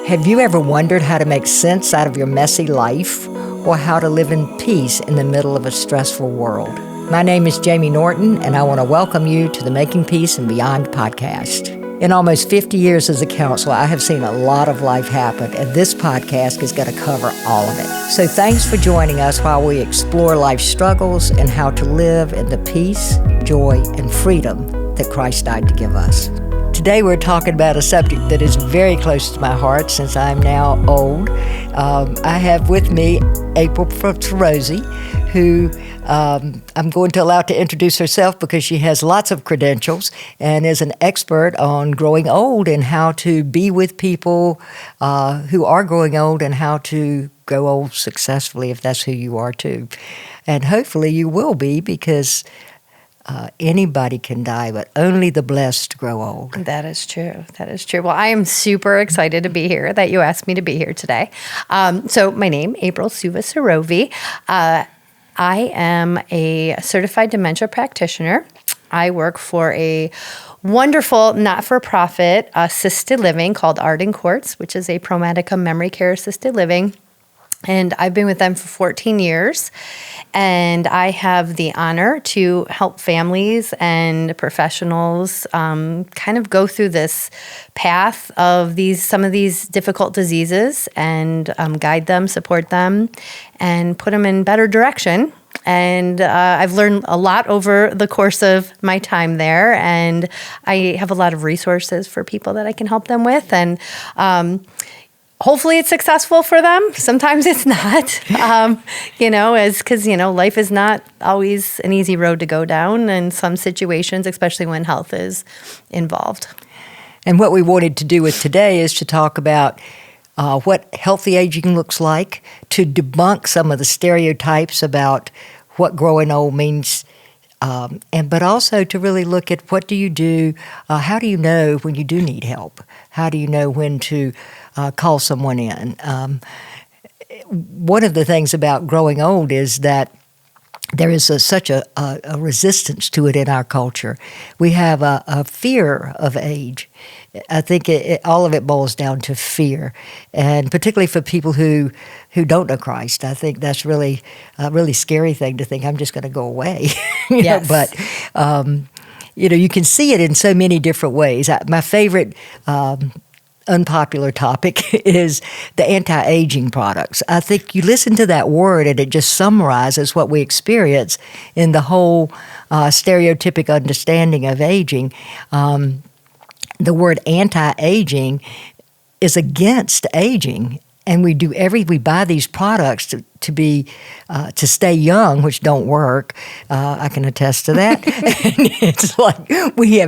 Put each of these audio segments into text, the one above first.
Have you ever wondered how to make sense out of your messy life or how to live in peace in the middle of a stressful world? My name is Jamie Norton, and I want to welcome you to the Making Peace and Beyond podcast. In almost 50 years as a counselor, I have seen a lot of life happen, and this podcast is going to cover all of it. So thanks for joining us while we explore life's struggles and how to live in the peace, joy, and freedom that Christ died to give us. Today we're talking about a subject that is very close to my heart since I'm now old. I have with me April Surovi, who I'm going to allow to introduce herself because she has lots of credentials and is an expert on growing old and how to be with people who are growing old and how to grow old successfully if that's who you are too. And hopefully you will be, because anybody can die, but only the blessed grow old. That is true. That is true. Well, I am super excited to be here, that you asked me to be here today. So my name, April Surovi. I am a certified dementia practitioner. I work for a wonderful not-for-profit assisted living called Arden Courts, which is a Pro Medicum memory care assisted living. And I've been with them for 14 years, and I have the honor to help families and professionals kind of go through this path of some of these difficult diseases and guide them, support them, and put them in better direction. And I've learned a lot over the course of my time there, and I have a lot of resources for people that I can help them with. And hopefully it's successful for them. Sometimes it's not, because life is not always an easy road to go down in some situations, especially when health is involved. And what we wanted to do with today is to talk about what healthy aging looks like, to debunk some of the stereotypes about what growing old means, but also to really look at what do you do, how do you know when you do need help? How do you know when to call someone in? One of the things about growing old is that there is such a resistance to it in our culture. We have a fear of age. I think all of it boils down to fear, and particularly for people who don't know Christ, I think that's really a really scary thing to think I'm just going to go away. Yes. But you can see it in so many different ways. My favorite unpopular topic is the anti-aging products. I think you listen to that word and it just summarizes what we experience in the whole stereotypic understanding of aging. The word anti-aging is against aging, and we buy these products to stay young, which don't work. I can attest to that. And it's like we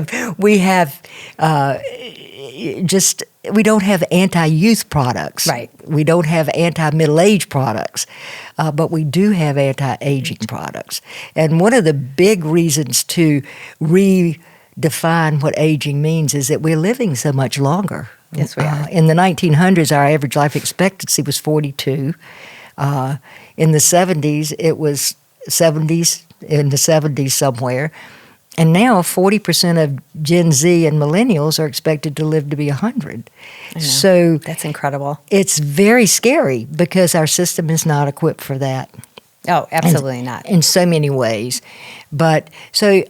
don't have anti-youth products. Right. We don't have anti-middle-age products, but we do have anti-aging products. And one of the big reasons to redefine what aging means is that we're living so much longer. Yes, we are. In the 1900s, our average life expectancy was 42. In the 70s, it was in the 70s somewhere. And now 40% of Gen Z and millennials are expected to live to be 100. So that's incredible. It's very scary because our system is not equipped for that. Oh, absolutely not. In so many ways. But so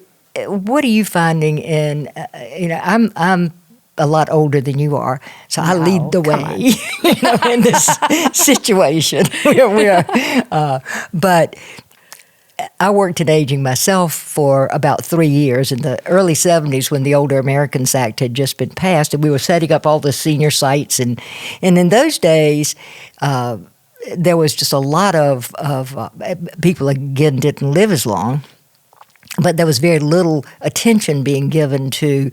what are you finding in, I'm a lot older than you are, so I lead the way in this situation. But I worked in aging myself for about 3 years in the early 70s when the Older Americans Act had just been passed, and we were setting up all the senior sites. And in those days, there was just a lot of people, again, didn't live as long, but there was very little attention being given to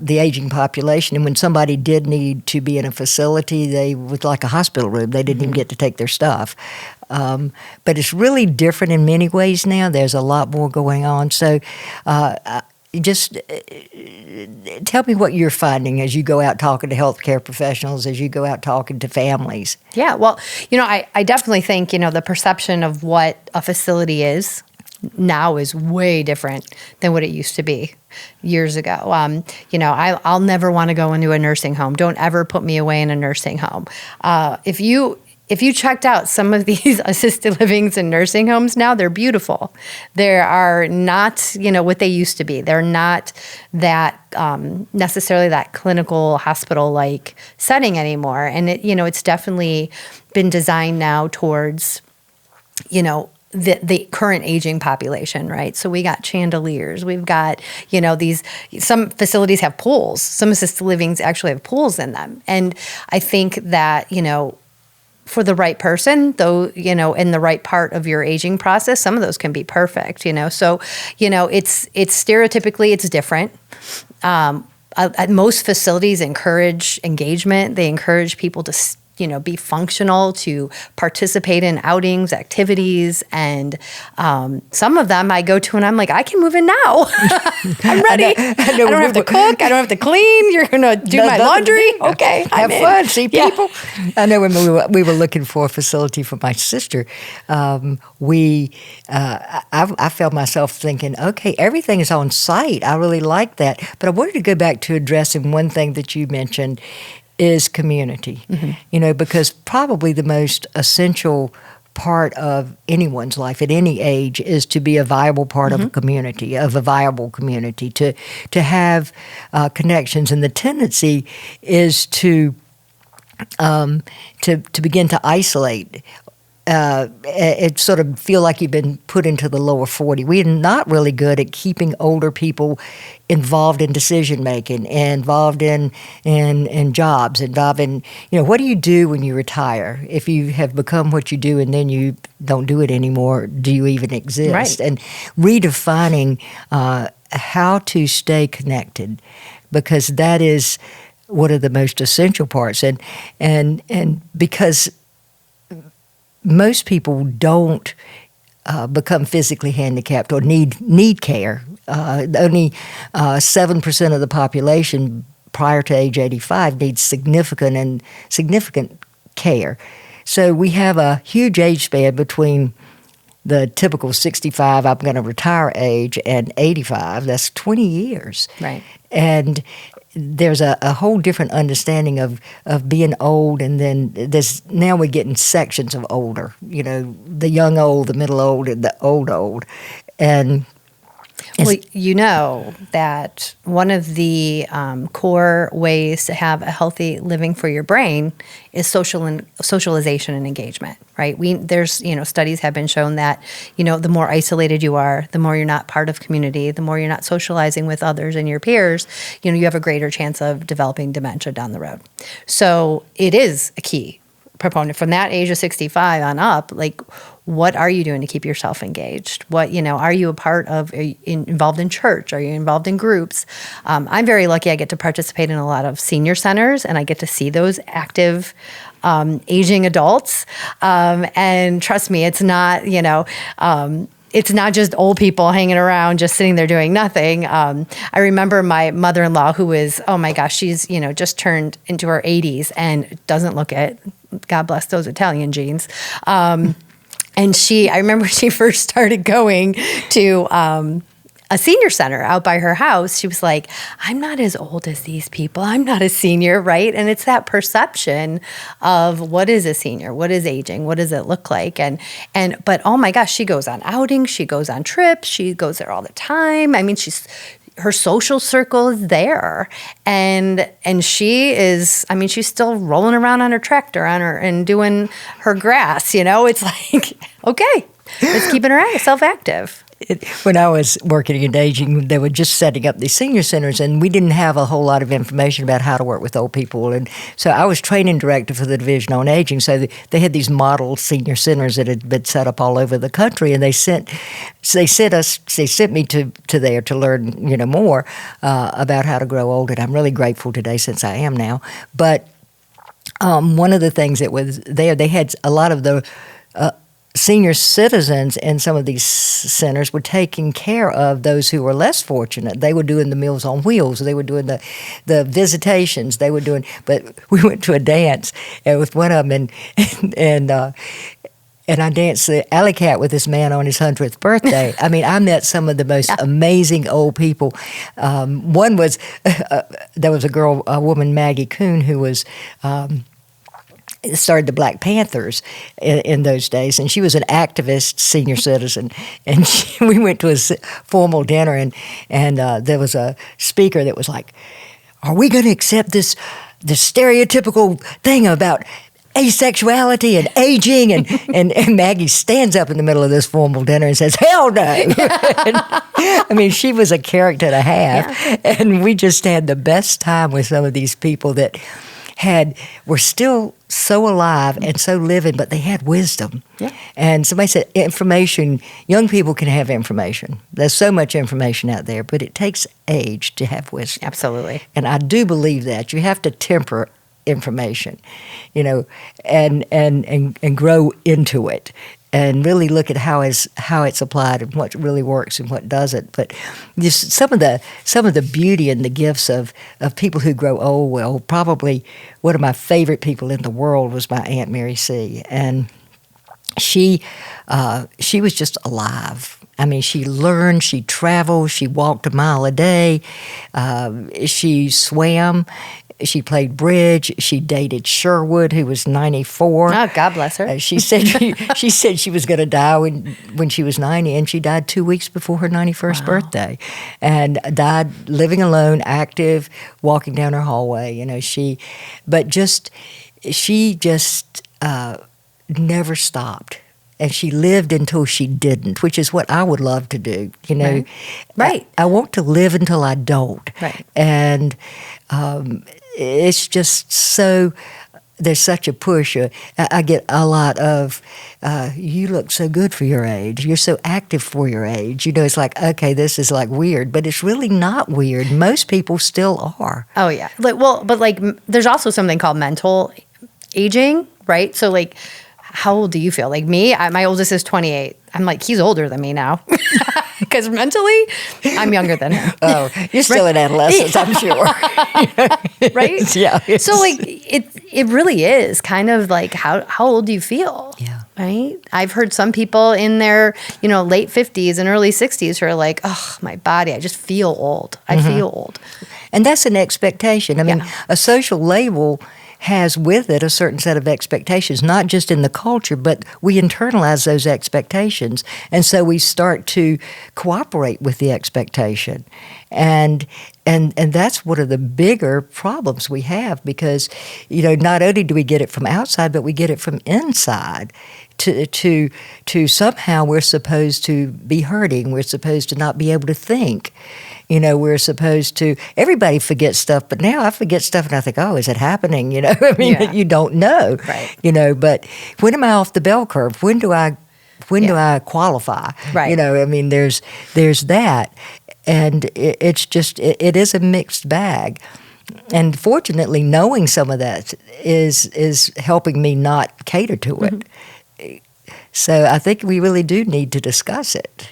the aging population. And when somebody did need to be in a facility, they was like a hospital room. They didn't even get to take their stuff. But it's really different in many ways now. There's a lot more going on. So just tell me what you're finding as you go out talking to healthcare professionals, as you go out talking to families. Yeah, well, I definitely think, the perception of what a facility is now is way different than what it used to be. years ago. I'll never want to go into a nursing home. Don't ever put me away in a nursing home. If you checked out some of these assisted livings and nursing homes now, they're beautiful. They are not, what they used to be. They're not that necessarily that clinical hospital-like setting anymore. And it's definitely been designed now towards, the current aging population, right? So we got chandeliers. We've got, some facilities have pools. Some assisted livings actually have pools in them. And I think that, for the right person, though, in the right part of your aging process, some of those can be perfect, So, it's stereotypically, it's different. Most facilities encourage engagement. They encourage people to be functional, to participate in outings, activities. And some of them I go to and I'm like, I can move in now. I'm ready. I don't have to cook. I don't have to clean. You're going to do my laundry. Okay. Have fun. See people. Yeah. I know when we were looking for a facility for my sister, I felt myself thinking, okay, everything is on site. I really like that. But I wanted to go back to addressing one thing that you mentioned is community, because probably the most essential part of anyone's life at any age is to be a viable part of a viable community, to have connections. And the tendency is to begin to isolate. It sort of feel like you've been put into the lower 40. We're not really good at keeping older people involved in decision making, involved in jobs, involved in, what do you do when you retire? If you have become what you do and then you don't do it anymore, do you even exist? Right. And redefining how to stay connected, because that is one of the most essential parts. And because most people don't become physically handicapped or need care. Only 7% of the population prior to age 85 needs significant care. So we have a huge age span between the typical 65, I'm going to retire age, and 85. That's 20 years. Right. And there's a whole different understanding of being old, and then now we're getting sections of older, the young old, the middle old, and the old. And well, that one of the core ways to have a healthy living for your brain is socialization and engagement, right? There's studies have been shown that the more isolated you are, the more you're not part of community, the more you're not socializing with others and your peers, you have a greater chance of developing dementia down the road. So it is a key proponent from that age of 65 on up. Like, what are you doing to keep yourself engaged? What, are you a part of, involved in church? Are you involved in groups? I'm very lucky I get to participate in a lot of senior centers, and I get to see those active aging adults. And trust me, it's not, it's not just old people hanging around, just sitting there doing nothing. I remember my mother-in-law, who is, oh my gosh, she's, just turned into her 80s and doesn't look it. God bless those Italian genes. And I remember she first started going to a senior center out by her house. She was like, I'm not as old as these people. I'm not a senior, right? And it's that perception of what is a senior? What is aging? What does it look like? But oh my gosh, she goes on outings. She goes on trips. She goes there all the time. I mean, her social circle is there, and she is. I mean, she's still rolling around on her tractor and doing her grass. It's like, okay, it's keeping herself active. When I was working in aging, they were just setting up these senior centers, and we didn't have a whole lot of information about how to work with old people. And so I was training director for the Division on Aging. So they had these model senior centers that had been set up all over the country, and they sent me to there to learn more about how to grow old. And I'm really grateful today, since I am now. But one of the things that was there, they had a lot of the senior citizens in some of these centers were taking care of those who were less fortunate. They were doing the Meals on Wheels. They were doing the visitations. But we went to a dance with one of them, and and I danced the alley cat with this man on his 100th birthday. I mean, I met some of the most amazing old people. One was, there was a woman, Maggie Kuhn, who was... started the Black Panthers in those days, and she was an activist, senior citizen. And we went to a formal dinner, and there was a speaker that was like, "Are we going to accept this stereotypical thing about asexuality and aging?" And Maggie stands up in the middle of this formal dinner and says, "Hell no!" I mean, she was a character and a half, and we just had the best time with some of these people that were still so alive and so living, but they had wisdom. Yeah. And somebody said information, young people can have information. There's so much information out there, but it takes age to have wisdom. Absolutely. And I do believe that. You have to temper information, and grow into it. And really look at how it's applied and what really works and what doesn't. But just some of the beauty and the gifts of people who grow old. Well, probably one of my favorite people in the world was my Aunt Mary C. And she was just alive. I mean, she learned, she traveled, she walked a mile a day, she swam. She played bridge. She dated Sherwood, who was 94. Oh, God bless her. She said she was going to die when she was 90, and she died 2 weeks before her 91st birthday, and died living alone, active, walking down her hallway. She just never stopped. And she lived until she didn't, which is what I would love to do. Right. I want to live until I don't. Right. And it's just so, there's such a push. I get a lot of, you look so good for your age. You're so active for your age. It's like, okay, this is like weird, but it's really not weird. Most people still are. Oh, yeah. There's also something called mental aging, right? So, how old do you feel? Like me, my oldest is 28. I'm like, he's older than me now. Because mentally, I'm younger than him. Oh, you're still in adolescence, I'm sure. Right? Yeah. So, it really is kind of like, how old do you feel? Yeah. Right? I've heard some people in their, late 50s and early 60s who are like, oh, my body, I just feel old. I feel old. And that's an expectation. I mean, a social label has with it a certain set of expectations, not just in the culture, but we internalize those expectations. And so we start to cooperate with the expectation. And that's one of the bigger problems we have because, not only do we get it from outside, but we get it from inside. To somehow we're supposed to be hurting. We're supposed to not be able to think. We're supposed to, everybody forgets stuff, but now I forget stuff and I think, oh, is it happening? You don't know. Right. But when am I off the bell curve? When do I qualify? Right. There's that. And it's just, it is a mixed bag. And fortunately, knowing some of that is helping me not cater to it. Mm-hmm. So I think we really do need to discuss it.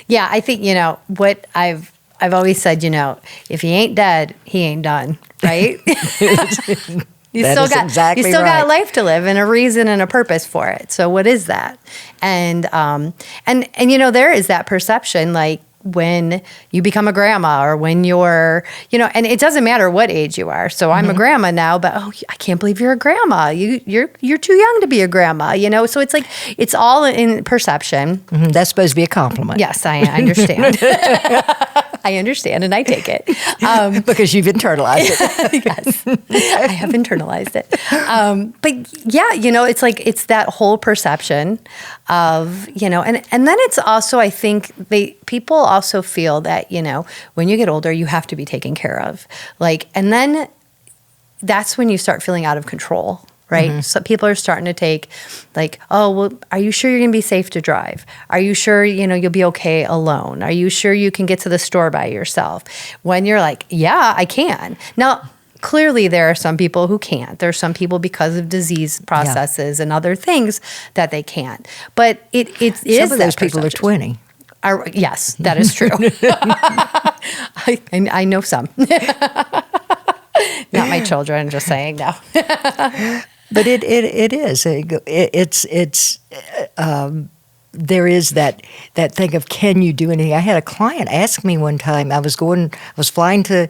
Yeah, I think, what I've always said, if he ain't dead, he ain't done, right? You still got life to live and a reason and a purpose for it. So what is that? And there is that perception, like when you become a grandma or when you're, and it doesn't matter what age you are. So I'm a grandma now, but I can't believe you're a grandma. You're too young to be a grandma, So it's like, it's all in perception. Mm-hmm. That's supposed to be a compliment. Yes, I understand. I understand, and I take it. Because you've internalized it. Yes, I have internalized it. But yeah, it's like, it's that whole perception of, and then it's also, I think people also feel that, when you get older, you have to be taken care of. And then that's when you start feeling out of control. Right? Mm-hmm. So people are starting to take oh, well, are you sure you're going to be safe to drive? Are you sure, you'll be okay alone? Are you sure you can get to the store by yourself? When you're like, yeah, I can. Now, clearly there are some people who can't. There are some people because of disease processes and other things that they can't. But it is some of those people are 20. Yes, that is true. I know some. Not my children, just saying no. But it is. There is that thing of, can you do anything? I had a client ask me one time. I was flying to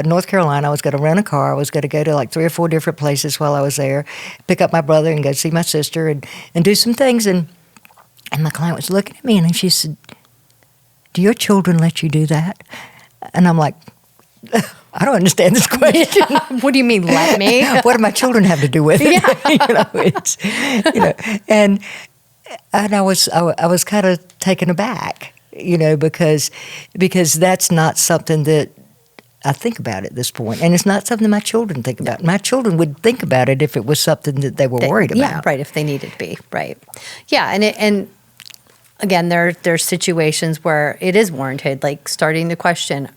North Carolina. I was going to rent a car. I was going to go to like 3 or 4 different places while I was there, pick up my brother and go see my sister and do some things. And my client was looking at me and she said, "Do your children let you do that?" And I'm like, I don't understand this question. What do you mean, let me? What do my children have to do with it? And I was kind of taken aback, because that's not something that I think about at this point, and it's not something my children think about. My children would think about it if it was something that they were worried about. Yeah, right. If they needed to be, right. Yeah, and again, there's situations where it is warranted, like starting to question,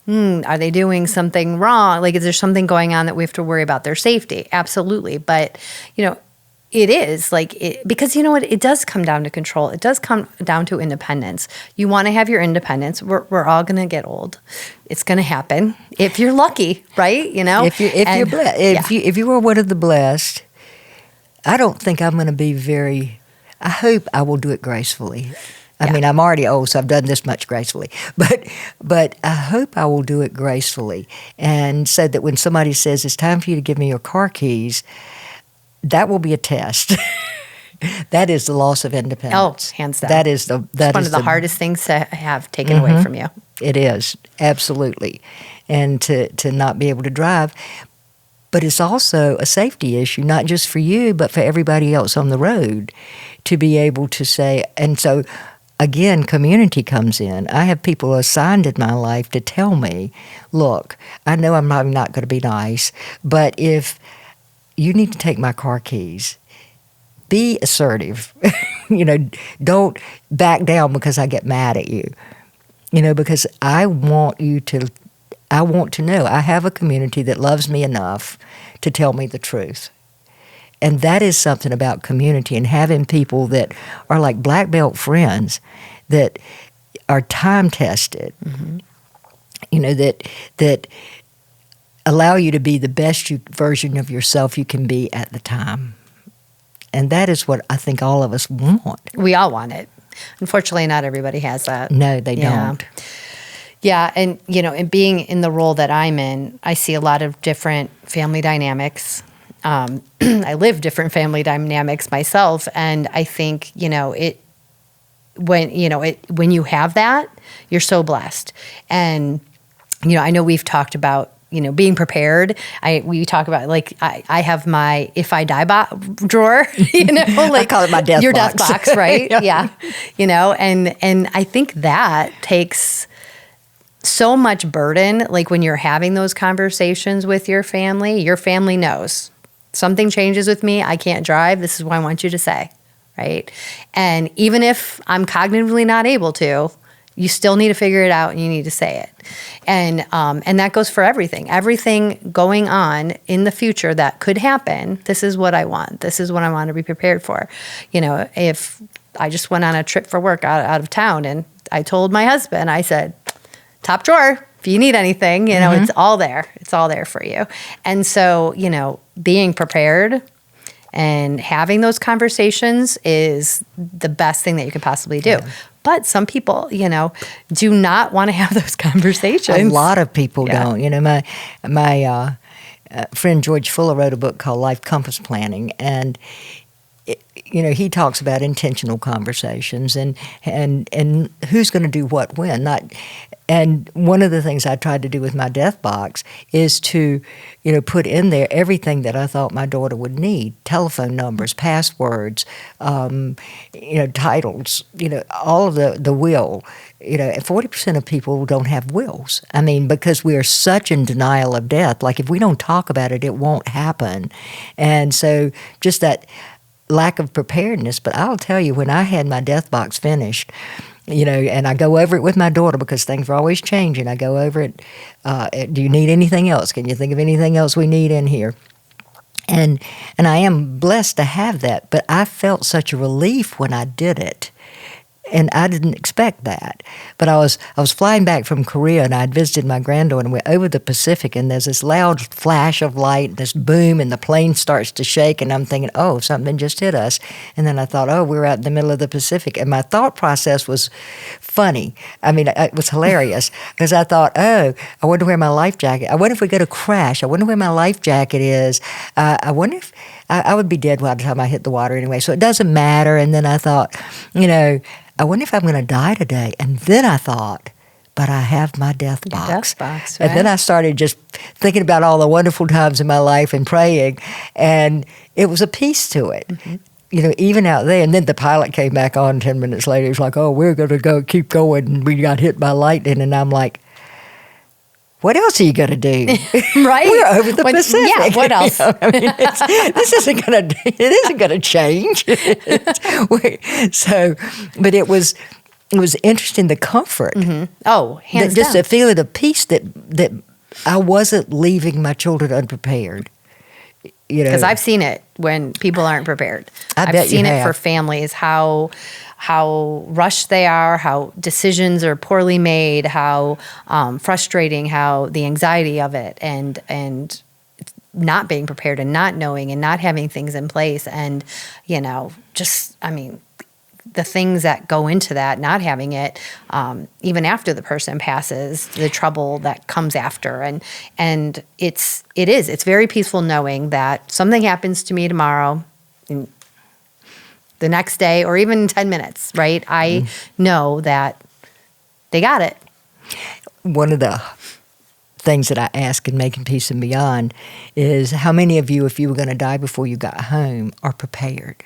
are they doing something wrong? Like, is there something going on that we have to worry about their safety? Absolutely. But, it is because you know what? It does come down to control. It does come down to independence. You want to have your independence. We're all going to get old. It's going to happen if you're lucky, right? If you're blessed, if you are one of the blessed, I don't think I'm going to be very. I hope I will do it gracefully. I mean, I'm already old, so I've done this much gracefully. But I hope I will do it gracefully, and so that when somebody says it's time for you to give me your car keys, that will be a test. That is the loss of independence. Oh, hands down. That is one of the hardest things to have taken away from you. It is, absolutely. And to not be able to drive. But it's also a safety issue, not just for you, but for everybody else on the road, to be able to say, and so again, community comes in. I have people assigned in my life to tell me, look, I know I'm not going to be nice, but if you need to take my car keys, be assertive. Don't back down because I get mad at you. Because I want to know I have a community that loves me enough to tell me the truth. And that is something about community and having people that are like black belt friends that are time tested, that allow you to be the best version of yourself you can be at the time. And that is what I think all of us want. We all want it. Unfortunately, not everybody has that. No, they don't. Yeah, and and being in the role that I'm in, I see a lot of different family dynamics. I live different family dynamics myself, and I think when you have that, you're so blessed. And I know we've talked about being prepared. We talk about I have my if I die drawer. I call it my death your box. Death box, right? Yeah. And I think that takes so much burden. Like when you're having those conversations with your family knows something changes with me. I can't drive. This is what I want you to say, right? And even if I'm cognitively not able to, you still need to figure it out and you need to say it. And that goes for everything. Everything going on in the future that could happen, this is what I want. This is what I want to be prepared for. If I just went on a trip for work out of town and I told my husband, I said, top drawer, if you need anything, it's all there. It's all there for you. And so, being prepared and having those conversations is the best thing that you could possibly do. Yeah. But some people, do not want to have those conversations. A lot of people don't. My friend George Fuller wrote a book called Life Compass Planning, and he talks about intentional conversations and who's going to do what when. And one of the things I tried to do with my death box is to, put in there everything that I thought my daughter would need: telephone numbers, passwords, titles, all of the will. 40% of people don't have wills. I mean, because we are such in denial of death. Like if we don't talk about it, it won't happen. And so just that lack of preparedness. But I'll tell you, when I had my death box finished, and I go over it with my daughter because things are always changing. I go over it. Do you need anything else? Can you think of anything else we need in here? And I am blessed to have that. But I felt such a relief when I did it And I didn't expect that. But I was flying back from Korea, and I'd visited my granddaughter, and we're over the Pacific, and there's this loud flash of light, this boom, and the plane starts to shake, and I'm thinking, oh, something just hit us. And then I thought, oh, we're out in the middle of the Pacific. And my thought process was funny. I mean, it was hilarious, because I thought, oh, I wonder where my life jacket, I wonder if we go to crash, I wonder where my life jacket is. I wonder if I would be dead by the time I hit the water anyway, so it doesn't matter. And then I thought, I wonder if I'm going to die today. And then I thought, but I have my death box. Death box, right? And then I started just thinking about all the wonderful times in my life and praying. And it was a peace to it, even out there. And then the pilot came back on 10 minutes later. He was like, oh, we're going to keep going. And we got hit by lightning. And I'm like, what else are you going to do? Right? We're over the Pacific. Yeah, what else? This isn't going to change. But it was interesting, the comfort. Mm-hmm. Oh, hands down. Just a feeling of peace that I wasn't leaving my children unprepared. Because I've seen it when people aren't prepared. I've seen it for families, how rushed they are, how decisions are poorly made, how frustrating, how the anxiety of it, and not being prepared and not knowing and not having things in place, and the things that go into that, not having it, even after the person passes, the trouble that comes after, and it's very peaceful knowing that something happens to me tomorrow, and the next day, or even 10 minutes, right? I know that they got it. One of the things that I ask in Making Peace and Beyond is, how many of you, if you were going to die before you got home, are prepared?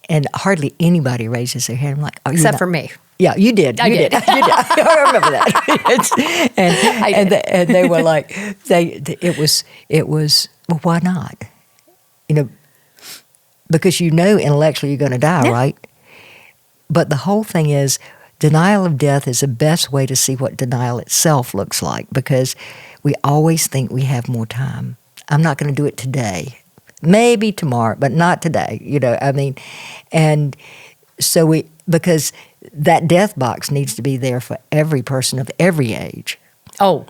And hardly anybody raises their hand. I'm like, oh, except for me. Yeah, you did. You did. I remember that. and they were like, it was, well, why not? Because intellectually you're going to die, right? But the whole thing is, denial of death is the best way to see what denial itself looks like, because we always think we have more time. I'm not going to do it today. Maybe tomorrow, but not today, And so because that death box needs to be there for every person of every age. Oh,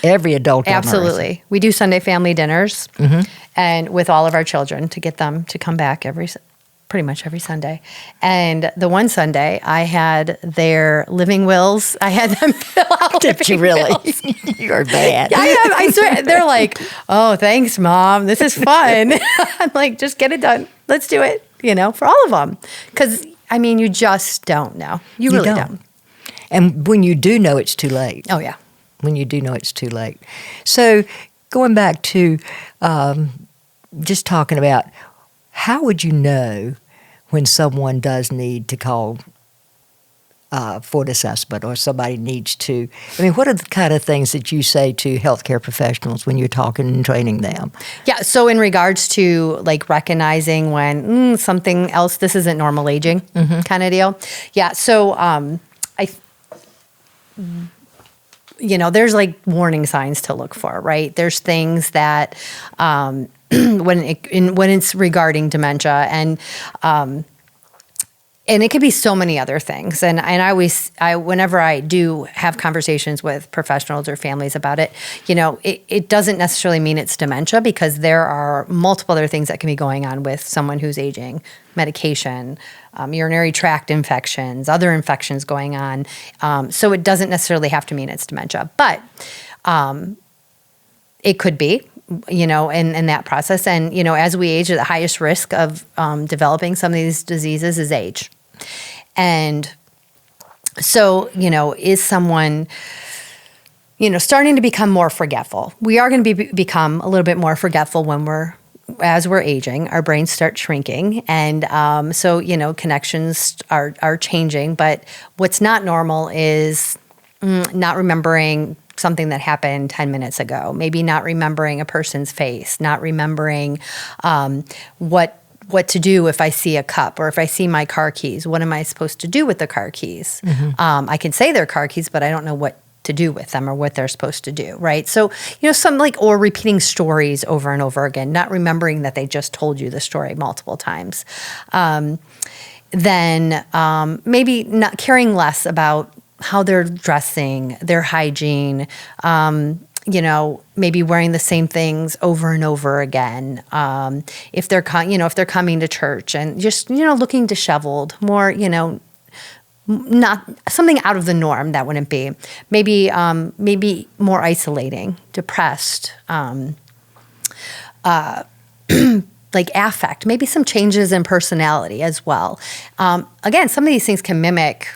every adult on Earth. Absolutely. We do Sunday family dinners, and with all of our children, to get them to come back pretty much every Sunday. And the one Sunday, I had their living wills. I had them fill out. Did you really? You're bad. I swear. They're like, oh, thanks, Mom. This is fun. I'm like, just get it done. Let's do it, for all of them. Because, you just don't know. You really don't. And when you do know, it's too late. Oh, yeah. When you do know, it's too late. So going back to just talking about, how would you know when someone does need to call for an assessment, or somebody needs to? What are the kind of things that you say to healthcare professionals when you're talking and training them? Yeah, so in regards to recognizing when something else, this isn't normal aging kind of deal. Yeah, so there's warning signs to look for, right? There's things that when it's regarding dementia, and it could be so many other things. And whenever I do have conversations with professionals or families about it, it doesn't necessarily mean it's dementia, because there are multiple other things that can be going on with someone who's aging: medication, urinary tract infections, other infections going on. So it doesn't necessarily have to mean it's dementia, but it could be. In that process. And, as we age, the highest risk of developing some of these diseases is age. And so, is someone, starting to become more forgetful? We are going to become a little bit more forgetful as we're aging. Our brains start shrinking. And so, connections are changing. But what's not normal is not remembering something that happened 10 minutes ago, maybe not remembering a person's face, not remembering what to do if I see a cup, or if I see my car keys. What am I supposed to do with the car keys? I can say they're car keys, but I don't know what to do with them or what they're supposed to do, right? So, or repeating stories over and over again, not remembering that they just told you the story multiple times. then maybe not caring less about how they're dressing, their hygiene, maybe wearing the same things over and over again. If they're coming to church and just, looking disheveled, more, not something out of the norm that wouldn't be. Maybe more isolating, depressed, like affect, maybe some changes in personality as well. Again, some of these things can mimic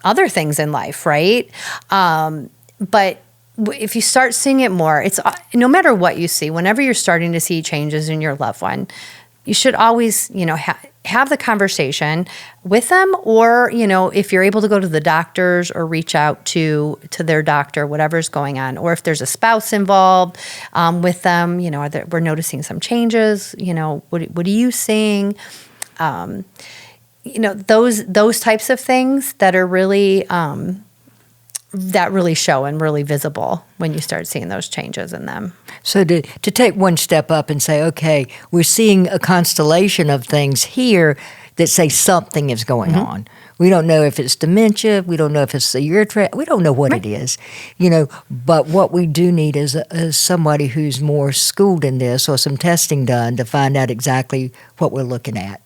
other things in life, right? But if you start seeing it more, it's no matter what you see, whenever you're starting to see changes in your loved one, you should always, have the conversation with them, or, if you're able to go to the doctors or reach out to their doctor, whatever's going on, or if there's a spouse involved with them, we're noticing some changes, what are you seeing? Those types of things that are really, that really show and really visible when you start seeing those changes in them. So to take one step up and say, okay, we're seeing a constellation of things here that say something is going on. We don't know if it's dementia. We don't know if it's the urethra. We don't know what it is, but what we do need is somebody who's more schooled in this, or some testing done to find out exactly what we're looking at,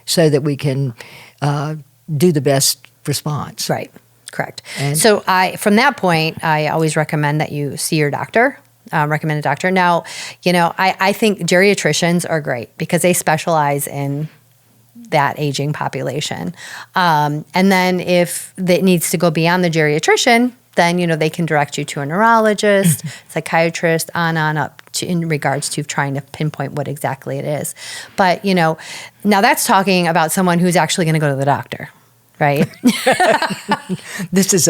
so that we can do the best response. Right. Correct. So from that point, I always recommend that you see your doctor, recommend a doctor. Now, I think geriatricians are great because they specialize in that aging population. And then if it needs to go beyond the geriatrician, then, they can direct you to a neurologist, psychiatrist, on up to, in regards to trying to pinpoint what exactly it is. But, now that's talking about someone who's actually going to go to the doctor. Right. This is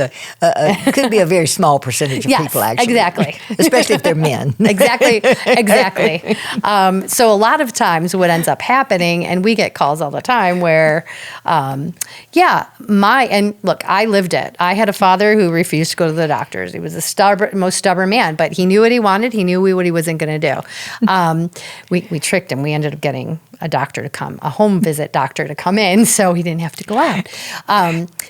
could be a very small percentage of people, actually. Exactly. Especially if they're men. Exactly. So a lot of times what ends up happening, and we get calls all the time where, and look, I lived it. I had a father who refused to go to the doctors. He was the most stubborn man, but he knew what he wanted. He knew what he wasn't going to do. We tricked him. We ended up getting a home visit doctor to come in, so he didn't have to go out.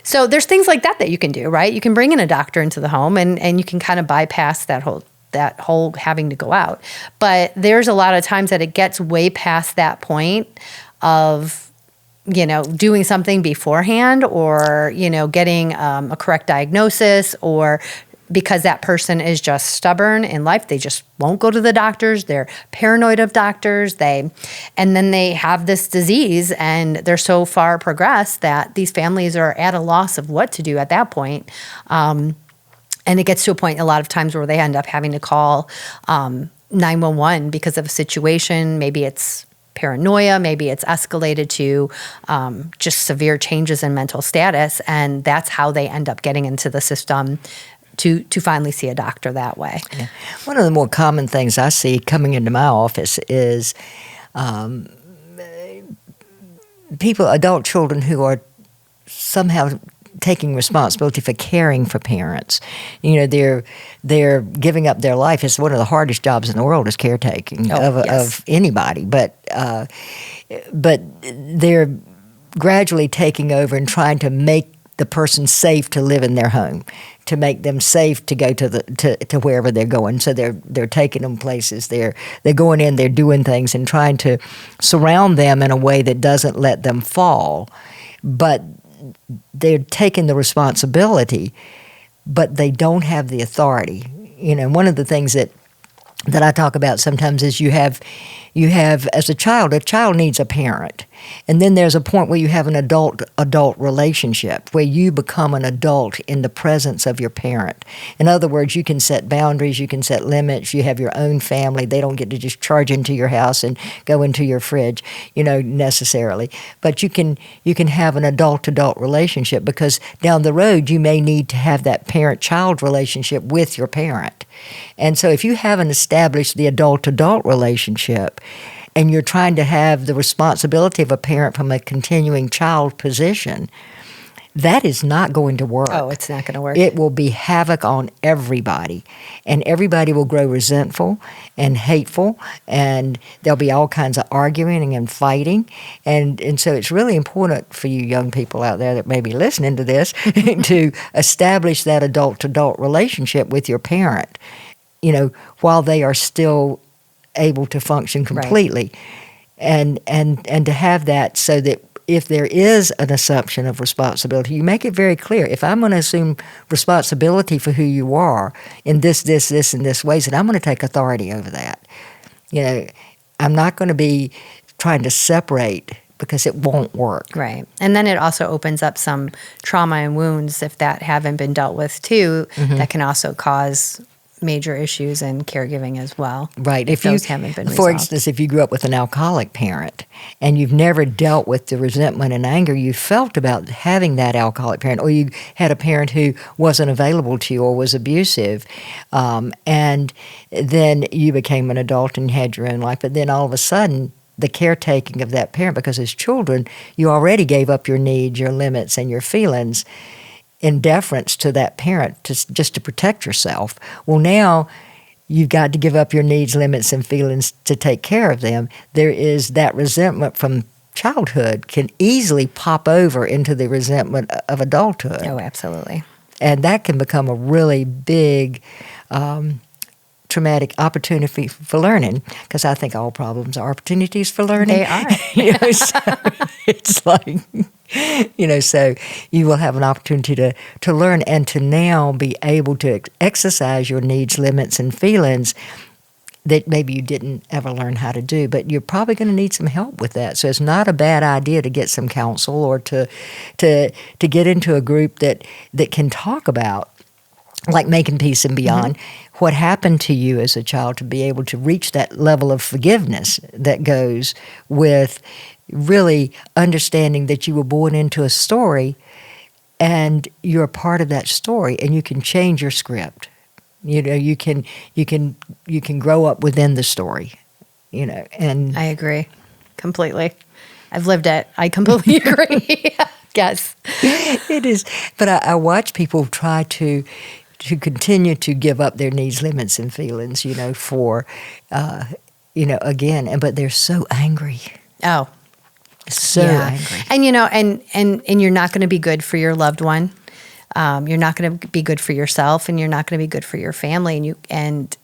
So there's things like that you can do, right? You can bring in a doctor into the home, and you can kind of bypass that whole having to go out. But there's a lot of times that it gets way past that point of, doing something beforehand, or, getting a correct diagnosis, or because that person is just stubborn in life. They just won't go to the doctors. They're paranoid of doctors. And then they have this disease, and they're so far progressed that these families are at a loss of what to do at that point. And it gets to a point a lot of times where they end up having to call 911 because of a situation. Maybe it's paranoia, maybe it's escalated to just severe changes in mental status, and that's how they end up getting into the system to finally see a doctor that way. Yeah. One of the more common things I see coming into my office is adult children who are somehow taking responsibility for caring for parents. They're giving up their life. It's one of the hardest jobs in the world, is caretaking of anybody. But they're gradually taking over and trying to make the person safe to live in their home, to make them safe to go to wherever they're going. So they're taking them places. They're going in. They're doing things and trying to surround them in a way that doesn't let them fall. But they're taking the responsibility, but they don't have the authority. One of the things that I talk about sometimes is you have as a child needs a parent. And then there's a point where you have an adult relationship where you become an adult in the presence of your parent. In other words, you can set boundaries, you can set limits, you have your own family. They don't get to just charge into your house and go into your fridge, necessarily. But you can have an adult-adult relationship, because down the road you may need to have that parent-child relationship with your parent. And so if you haven't established the adult-adult relationship, and you're trying to have the responsibility of a parent from a continuing child position, that is not going to work. Oh, it's not going to work. It will be havoc on everybody, and everybody will grow resentful and hateful, and there'll be all kinds of arguing and fighting, and so it's really important for you young people out there that may be listening to this to establish that adult-to-adult relationship with your parent, while they are still able to function completely, right. and to have that so that if there is an assumption of responsibility, you make it very clear. If I'm going to assume responsibility for who you are in this, and this ways, then I'm going to take authority over that. I'm not going to be trying to separate because it won't work. Right. And then it also opens up some trauma and wounds, if that haven't been dealt with too, that can also cause major issues in caregiving as well. Right. If those haven't been resolved. For instance, if you grew up with an alcoholic parent and you've never dealt with the resentment and anger you felt about having that alcoholic parent, or you had a parent who wasn't available to you or was abusive, and then you became an adult and had your own life, but then all of a sudden the caretaking of that parent, because as children you already gave up your needs, your limits, and your feelings in deference to that parent just to protect yourself. Well, now you've got to give up your needs, limits, and feelings to take care of them. There is that resentment from childhood can easily pop over into the resentment of adulthood. Oh, absolutely. And that can become a really big traumatic opportunity for learning, because I think all problems are opportunities for learning. They are. So it's like, so you will have an opportunity to learn and to now be able to exercise your needs, limits, and feelings that maybe you didn't ever learn how to do. But you're probably going to need some help with that. So it's not a bad idea to get some counsel or to get into a group that can talk about, like Making Peace and Beyond, what happened to you as a child, to be able to reach that level of forgiveness that goes with really understanding that you were born into a story and you're a part of that story, and you can change your script. You can grow up within the story, and I agree completely. I've lived it. I completely agree. Yes. It is. But I watch people try to continue to give up their needs, limits, and feelings, for, again, but they're so angry. Oh. So angry. And you're not going to be good for your loved one. You're not going to be good for yourself, and you're not going to be good for your family, and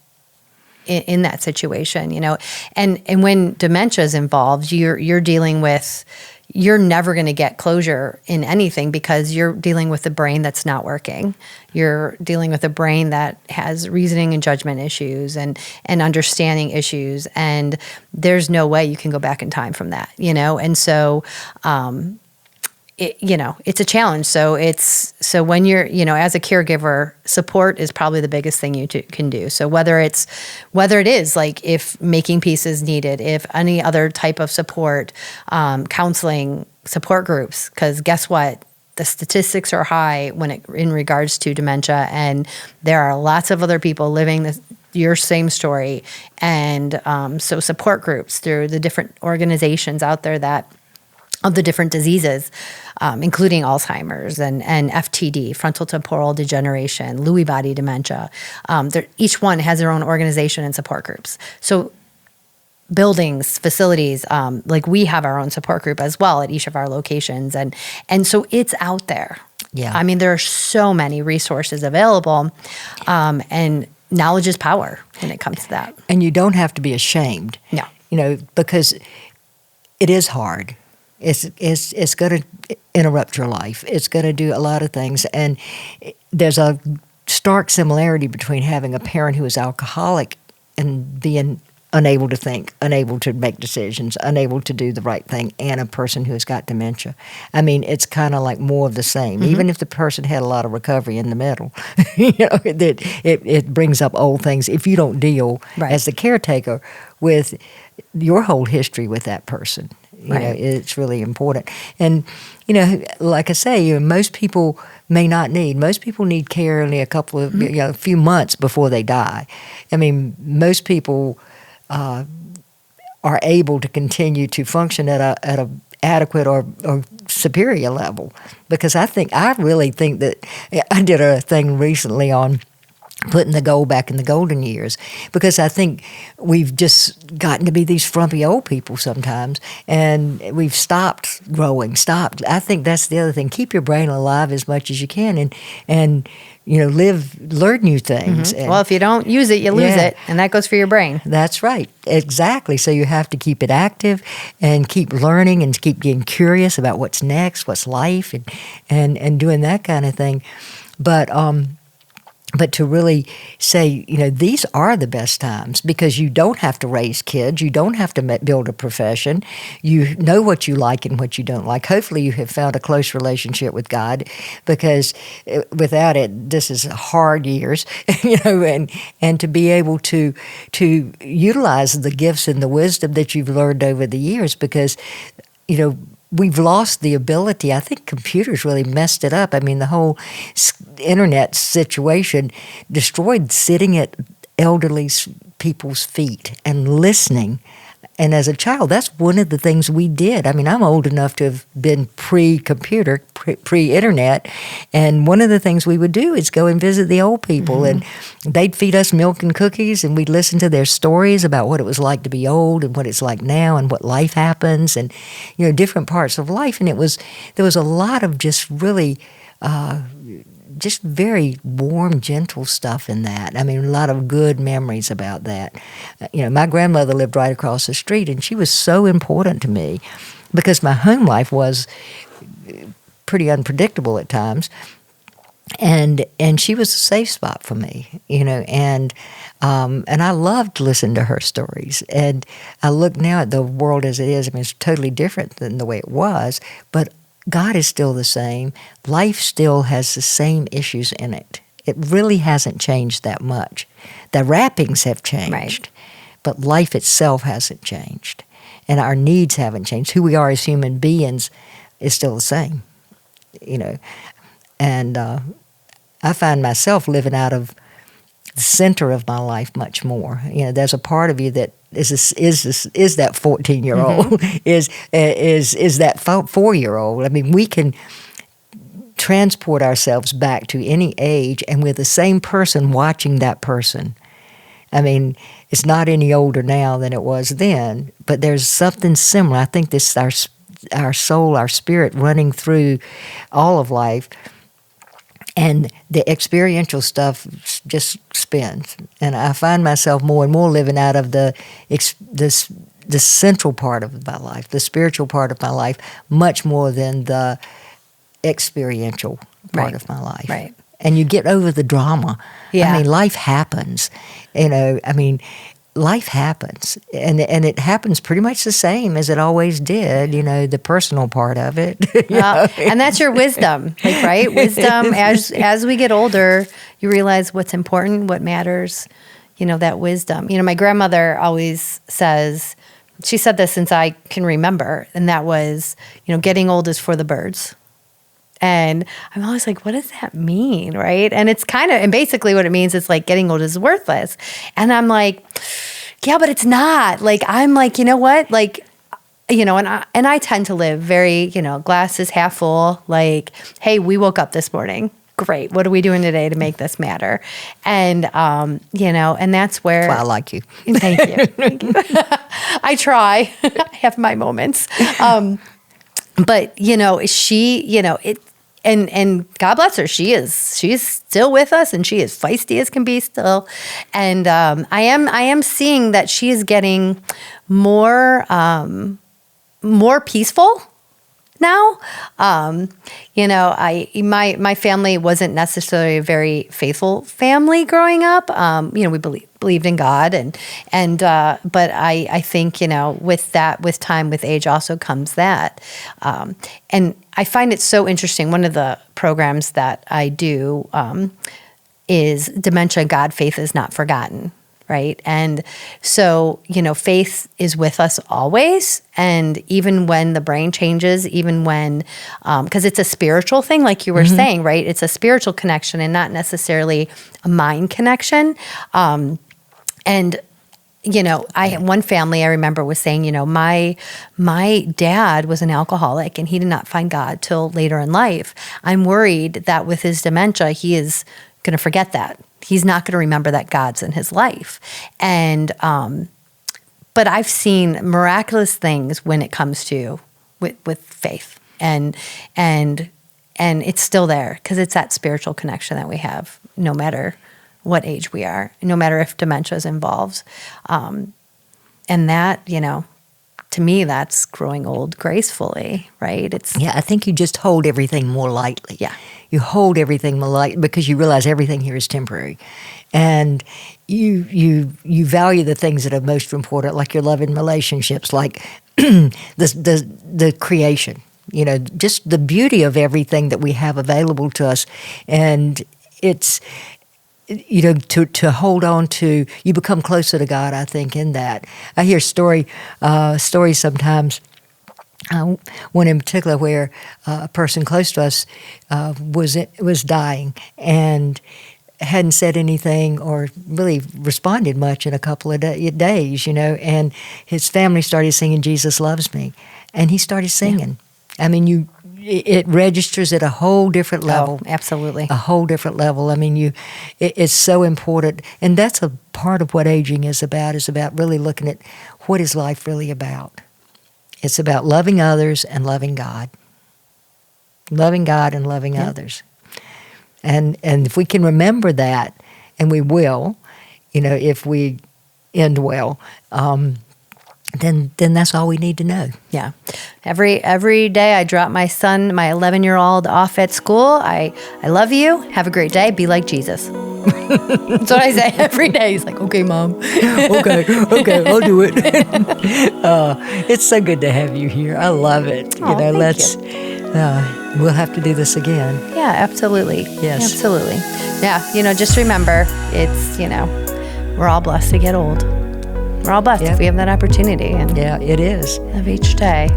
in that situation, and when dementia is involved, you're dealing with, you're never going to get closure in anything because you're dealing with a brain that's not working. You're dealing with a brain that has reasoning and judgment issues and understanding issues, and there's no way you can go back in time from that, and so it's a challenge. So when you're, as a caregiver, support is probably the biggest thing you can do. So whether it is like if Making Peace is needed, if any other type of support, counseling, support groups, because guess what? The statistics are high in regards to dementia, and there are lots of other people living your same story. And so support groups through the different organizations out there of the different diseases, including Alzheimer's and FTD, frontal temporal degeneration, Lewy body dementia. Each one has their own organization and support groups. So buildings, facilities, like we have our own support group as well at each of our locations. And so it's out there. Yeah. I mean, there are so many resources available, and knowledge is power when it comes to that. And you don't have to be ashamed. No. Because it is hard. It's going to interrupt your life. It's going to do a lot of things. And there's a stark similarity between having a parent who is alcoholic and being unable to think, unable to make decisions, unable to do the right thing, and a person who has got dementia. I mean, it's kind of like more of the same. Even if the person had a lot of recovery in the middle, it brings up old things if you don't deal as the caretaker with your whole history with that person. It's really important. And, like I say, most people most people need care only a few months before they die. I mean, most people are able to continue to function at a adequate or superior level, because I really think that I did a thing recently on putting the gold back in the golden years, because I think we've just gotten to be these frumpy old people sometimes, and we've stopped growing. I think that's the other thing. Keep your brain alive as much as you can, and learn new things. Mm-hmm. Well, if you don't use it, you lose it, and that goes for your brain. That's right, exactly. So you have to keep it active and keep learning and keep getting curious about what's next, what's life, and doing that kind of thing. But to really say, these are the best times, because you don't have to raise kids. You don't have to build a profession. You know what you like and what you don't like. Hopefully you have found a close relationship with God, because without it, this is hard years, and to be able to utilize the gifts and the wisdom that you've learned over the years, because, we've lost the ability. I think computers really messed it up. I mean, the whole internet situation destroyed sitting at elderly people's feet and listening. And as a child, that's one of the things we did. I mean, I'm old enough to have been pre-computer, pre-internet, and one of the things we would do is go and visit the old people, mm-hmm. and they'd feed us milk and cookies, and we'd listen to their stories about what it was like to be old and what it's like now and what life happens, and different parts of life. And there was a lot of just really just very warm, gentle stuff in that. I mean, a lot of good memories about that. My grandmother lived right across the street, and she was so important to me because my home life was pretty unpredictable at times. And she was a safe spot for me, and I loved to listen to her stories. And I look now at the world as it is. I mean, it's totally different than the way it was, but God is still the same. Life still has the same issues in it. It really hasn't changed that much. The wrappings have changed, right, but life itself hasn't changed. And our needs haven't changed. Who we are as human beings is still the same, And I find myself living out of the center of my life much more. There's a part of you that is that 14-year-old, mm-hmm. is that 4-year-old. I mean, we can transport ourselves back to any age, and we're the same person watching that person. I mean, it's not any older now than it was then, but there's something similar. I think this is our soul, our spirit running through all of life. And the experiential stuff just spins. And I find myself more and more living out of the central part of my life, the spiritual part of my life, much more than the experiential part right. of my life. Right. And you get over the drama. Yeah. I mean, life happens. Life happens, and it happens pretty much the same as it always did, the personal part of it. And that's your wisdom, right? Wisdom, as we get older, you realize what's important, what matters, that wisdom. My grandmother always says, she said this since I can remember, and that was, getting old is for the birds. And I'm always like, what does that mean, right? And it's and basically what it means is like getting old is worthless. And I'm like, yeah, but it's not. Like, I'm like, you know what? Like, and I tend to live very, glass is half full. Like, hey, we woke up this morning. Great. What are we doing today to make this matter? And, and that's where. Well, I like you. Thank you. Thank you. I try. I have my moments. But, she, and God bless her, she's still with us, and she is feisty as can be still. And I am seeing that she is getting more peaceful now. My family wasn't necessarily a very faithful family growing up. We believed in God, but I think, with time, with age also comes that. And I find it so interesting. One of the programs that I do is Dementia, God, Faith is Not Forgotten. Right. And so, faith is with us always. And even when the brain changes, even when, because it's a spiritual thing, like you were mm-hmm. saying, right? It's a spiritual connection and not necessarily a mind connection. And one family I remember was saying, my dad was an alcoholic and he did not find God till later in life. I'm worried that with his dementia, he is going to forget that. He's not going to remember that God's in his life. And, but I've seen miraculous things when it comes to with faith, and it's still there because it's that spiritual connection that we have, no matter what age we are, no matter if dementia is involved. And that, to me, that's growing old gracefully, right? I think you just hold everything more lightly. Yeah. You hold everything more lightly because you realize everything here is temporary. And you value the things that are most important, like your love and relationships, like the creation, just the beauty of everything that we have available to us. And it's, to hold on to, you become closer to God, I think, in that. I hear stories sometimes, one in particular where a person close to us was dying and hadn't said anything or really responded much in a couple of days, and his family started singing "Jesus Loves Me," and he started singing. Yeah. I mean, it registers at a whole different level. Oh, absolutely. A whole different level. I mean, it's so important. And that's a part of what aging is about really looking at what is life really about. It's about loving others and loving God. Loving God and loving others. And if we can remember that, and we will, if we end well, then that's all we need to know. Yeah. Every day I drop my son, my 11-year-old, off at school. I love you. Have a great day. Be like Jesus. That's what I say every day. He's like, okay, Mom. okay, I'll do it. It's so good to have you here. I love it. Oh, thank you. We'll have to do this again. Yeah, absolutely. Yes. Absolutely. Yeah, just remember, it's, we're all blessed to get old. We're all blessed if we have that opportunity. And it is. Of each day.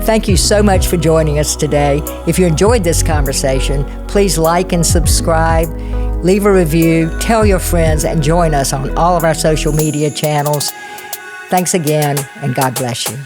Thank you so much for joining us today. If you enjoyed this conversation, please like and subscribe, leave a review, tell your friends, and join us on all of our social media channels. Thanks again, and God bless you.